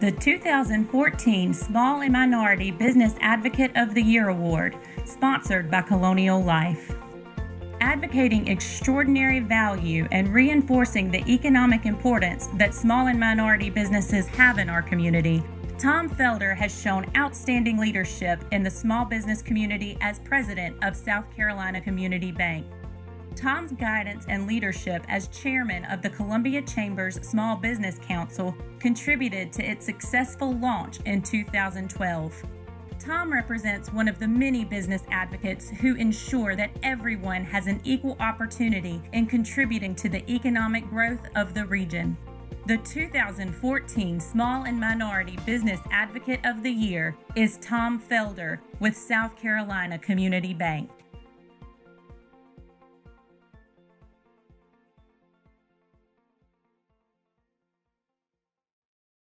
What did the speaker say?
The 2014 Small and Minority Business Advocate of the Year Award, sponsored by Colonial Life. Advocating extraordinary value and reinforcing the economic importance that small and minority businesses have in our community, Tom Felder has shown outstanding leadership in the small business community as president of South Carolina Community Bank. Tom's guidance and leadership as chairman of the Columbia Chambers Small Business Council contributed to its successful launch in 2012. Tom represents one of the many business advocates who ensure that everyone has an equal opportunity in contributing to the economic growth of the region. The 2014 Small and Minority Business Advocate of the Year is Tom Felder with South Carolina Community Bank.